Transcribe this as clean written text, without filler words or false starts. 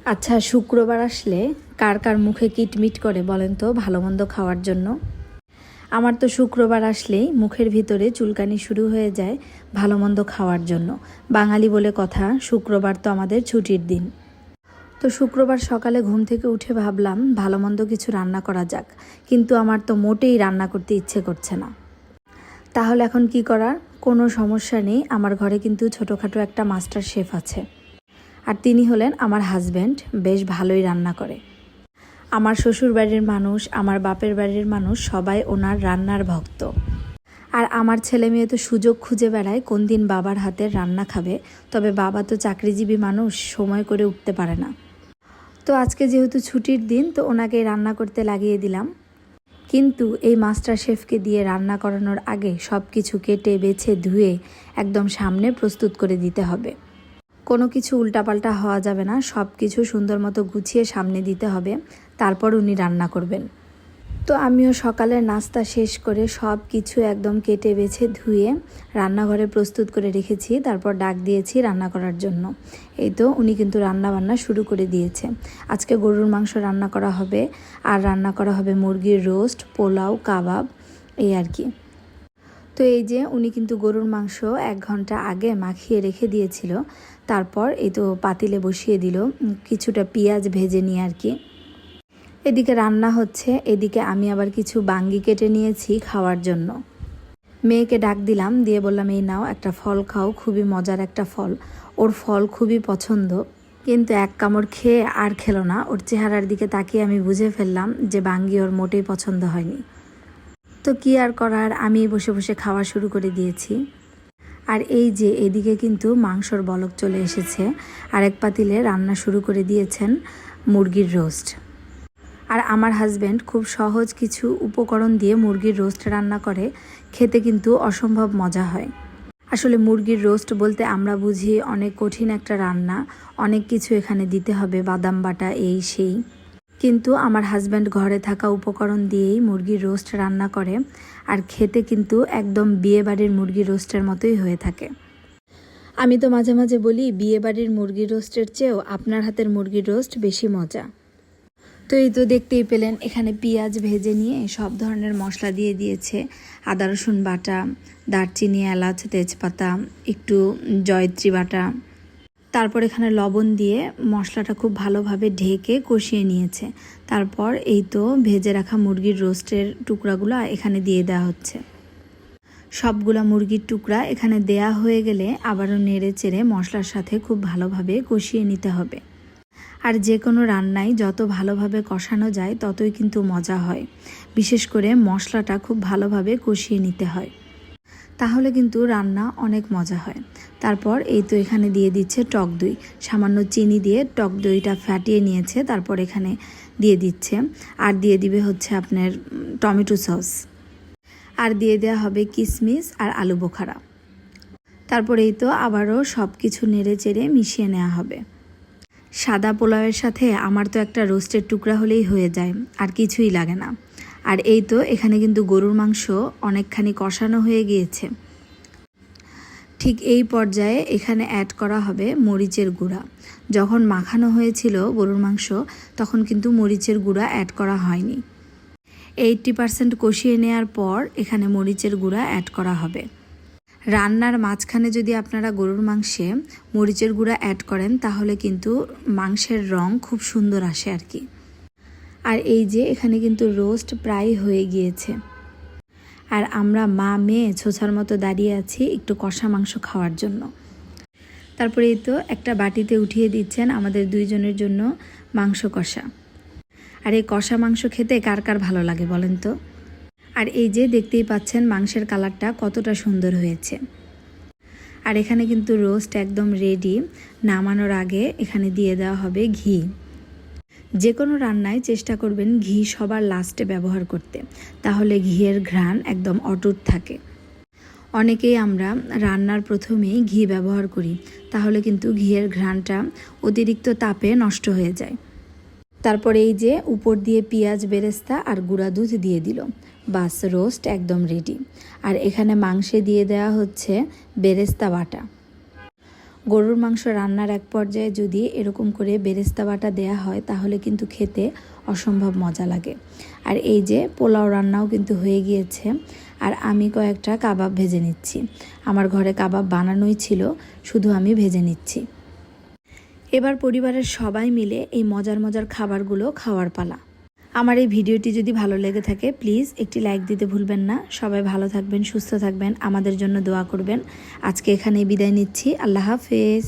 আচ্ছা, শুক্রবার আসলে কার কার মুখে কিটমিট করে বলেন তো ভালো মন্দ খাওয়ার জন্য? আমার তো শুক্রবার আসলেই মুখের ভিতরে চুলকানি শুরু হয়ে যায় ভালো মন্দ খাওয়ার জন্য। বাঙালি বলে কথা, শুক্রবার তো আমাদের ছুটির দিন। তো শুক্রবার সকালে ঘুম থেকে উঠে ভাবলাম ভালো মন্দ কিছু রান্না করা যাক, কিন্তু আমার তো মোটেই রান্না করতে ইচ্ছে করছে না। তাহলে এখন কি করার? কোনো সমস্যা নেই, আমার ঘরে কিন্তু ছোটোখাটো একটা মাস্টার শেফ আছে, আর তিনি হলেন আমার হাজব্যান্ড। বেশ ভালোই রান্না করে। আমার শ্বশুর বাড়ির মানুষ, আমার বাপের বাড়ির মানুষ সবাই ওনার রান্নার ভক্ত। আর আমার ছেলে মেয়ে তো সুযোগ খুঁজে বেড়ায় কোন দিন বাবার হাতের রান্না খাবে। তবে বাবা তো চাকরিজীবী মানুষ, সময় করে উঠতে পারে না। তো আজকে যেহেতু ছুটির দিন, তো ওনাকে রান্না করতে লাগিয়ে দিলাম। কিন্তু এই মাস্টার শেফকে দিয়ে রান্না করানোর আগে সব কিছু কেটে বেছে ধুয়ে একদম সামনে প্রস্তুত করে দিতে হবে। কোনো কিছু উল্টাপাল্টা হওয়া যাবে না, সব কিছু সুন্দর মতো গুছিয়ে সামনে দিতে হবে, তারপর উনি রান্না করবেন। তো আমিও সকালের নাস্তা শেষ করে সব কিছু একদম কেটে বেছে ধুয়ে রান্নাঘরে প্রস্তুত করে রেখেছি, তারপর ডাক দিয়েছি রান্না করার জন্য। এই তো উনি কিন্তু রান্না বান্না শুরু করে দিয়েছে। আজকে গরুর মাংস রান্না করা হবে, আর রান্না করা হবে মুরগির রোস্ট, পোলাও, কাবাব, এই আর কি। তো এই যে উনি কিন্তু গরুর মাংস 1 ঘন্টা আগে মাখিয়ে রেখে দিয়েছিল, তারপর এই তো পাতিলে বসিয়ে দিল কিছুটা পেঁয়াজ ভেজে নিয়ে আর কি। এদিকে রান্না হচ্ছে, এদিকে আমি আবার কিছু বাঙ্গি কেটে নিয়েছি খাওয়ার জন্য। মেয়েকে ডাক দিলাম, দিয়ে বললাম এই নাও একটা ফল খাও, খুবই মজার একটা ফল। ওর ফল খুবই পছন্দ, কিন্তু এক কামড় খেয়ে আর খেলো না। ওর চেহারার দিকে তাকিয়ে আমি বুঝে ফেললাম যে বাঙ্গি ওর মোটেই পছন্দ হয়নি। তো কি আর করার, আমি বসে বসে খাওয়া শুরু করে দিয়েছি। আর এই যে এদিকে কিন্তু মাংসর বলক চলে এসেছে, আর এক পাতিলে রান্না শুরু করে দিয়েছেন মুরগির রোস্ট। আর আমার হাজব্যান্ড খুব সহজ কিছু উপকরণ দিয়ে মুরগির রোস্ট রান্না করে, খেতে কিন্তু অসম্ভব মজা হয়। আসলে মুরগির রোস্ট বলতে আমরা বুঝি অনেক কঠিন একটা রান্না, অনেক কিছু এখানে দিতে হবে, বাদাম বাটা, এই সেই। কিন্তু আমার হাজব্যান্ড ঘরে থাকা উপকরণ দিয়েই মুরগির রোস্ট রান্না করে, আর খেতে কিন্তু একদম বিয়েবাড়ির মুরগির রোস্টের মতোই হয়ে থাকে। আমি তো মাঝে মাঝে বলি বিয়েবাড়ির মুরগির রোস্টের চেয়েও আপনার হাতের মুরগির রোস্ট বেশি মজা। তো এই তো দেখতেই পেলেন, এখানে পেঁয়াজ ভেজে নিয়ে সব ধরনের মশলা দিয়ে দিয়েছে। আদা রসুন বাটা, দারচিনি, এলাচ, তেজপাতা, একটু জয়ত্রী বাটা, তারপর এখানে লবণ দিয়ে মশলাটা খুব ভালোভাবে ঢেকে কষিয়ে নিয়েছে। তারপর এই তো ভেজে রাখা মুরগির রোস্টের টুকরাগুলো এখানে দিয়ে দেওয়া হচ্ছে। সবগুলা মুরগির টুকরা এখানে দেয়া হয়ে গেলে আবারও নেড়ে চেড়ে মশলার সাথে খুব ভালোভাবে কষিয়ে নিতে হবে। আর যে কোনো রান্নায় যত ভালোভাবে কষানো যায় ততই কিন্তু মজা হয়। বিশেষ করে মশলাটা খুব ভালোভাবে কষিয়ে নিতে হয়, তাহলে কিন্তু রান্না অনেক মজা হয়। তারপর এই তো এখানে দিয়ে দিচ্ছে টক দই, সামান্য চিনি দিয়ে টক দইটা ফাটিয়ে নিয়েছে, তারপর এখানে দিয়ে দিচ্ছে। আর দিয়ে দিবে হচ্ছে আপনার টমেটো সস, আর দিয়ে দেওয়া হবে কিশমিশ আর আলু বোখারা। তারপর এই তো আবারও সব কিছু নেড়ে চেড়ে মিশিয়ে নেওয়া হবে। সাদা পোলাওয়ের সাথে আমার তো একটা রোস্টের টুকরা হলেই হয়ে যায়, আর কিছুই লাগে না। আর এই তো এখানে কিন্তু গরুর মাংস অনেকখানি কষানো হয়ে গিয়েছে। ঠিক এই পর্যায়ে এখানে অ্যাড করা হবে মরিচের গুঁড়া। যখন মাখানো হয়েছিল গরুর মাংস, তখন কিন্তু মরিচের গুঁড়া অ্যাড করা হয়নি। 80% কষিয়ে নেওয়ার পর এখানে মরিচের গুঁড়া অ্যাড করা হবে। রান্নার মাঝখানে যদি আপনারা গরুর মাংসে মরিচের গুঁড়া অ্যাড করেন, তাহলে কিন্তু মাংসের রং খুব সুন্দর আসে আর কি। আর এই যে এখানে কিন্তু রোস্ট প্রায় হয়ে গিয়েছে, আর আমরা মা মেয়ে ছোছার মতো দাঁড়িয়ে আছি একটু কষা মাংস খাওয়ার জন্য। তারপরে এই তো একটা বাটিতে উঠিয়ে দিচ্ছেন আমাদের 2 জনের জন্য মাংস কষা। আর এই কষা মাংস খেতে কার কার ভালো লাগে বলেন তো? আর এই যে দেখতেই পাচ্ছেন মাংসের কালারটা কতটা সুন্দর হয়েছে। আর এখানে কিন্তু রোস্ট একদম রেডি। নামানোর আগে এখানে দিয়ে দেওয়া হবে ঘি। যে কোনো রান্নায় চেষ্টা করবেন ঘি সবার লাস্টে ব্যবহার করতে, তাহলে ঘিয়ের ঘ্রাণ একদম অটুট থাকে। অনেকেই আমরা রান্নার প্রথমেই ঘি ব্যবহার করি, তাহলে কিন্তু ঘিয়ের ঘ্রাণটা অতিরিক্ত তাপে নষ্ট হয়ে যায়। তারপরে এই যে উপর দিয়ে পেঁয়াজ বেরেস্তা আর গুঁড়া দুধ দিয়ে দিল, বাস রোস্ট একদম রেডি। আর এখানে মাংসে দিয়ে দেওয়া হচ্ছে বেরেস্তা বাটা। গরুর মাংস রান্নার এক পর্যায়ে যদি এরকম করে বেরেস্তা বাটা দেয়া হয় তাহলে কিন্তু খেতে অসম্ভব মজা লাগে। আর এই যে পোলাও রান্নাও কিন্তু হয়ে গিয়েছে, আর আমি কয়েকটা কাবাব ভেজে নিচ্ছি। আমার ঘরে কাবাব বানানোই ছিল, শুধু আমি ভেজে নিচ্ছি। এবার পরিবারের সবাই মিলে এই মজার মজার খাবারগুলো খাওয়ার পালা। আমার এই ভিডিওটি যদি ভালো লেগে থাকে প্লিজ একটি লাইক দিতে ভুলবেন না। সবাই ভালো থাকবেন, সুস্থ থাকবেন, আমাদের জন্য দোয়া করবেন। আজকে এখানেই বিদায় নিচ্ছি। আল্লাহ হাফেজ।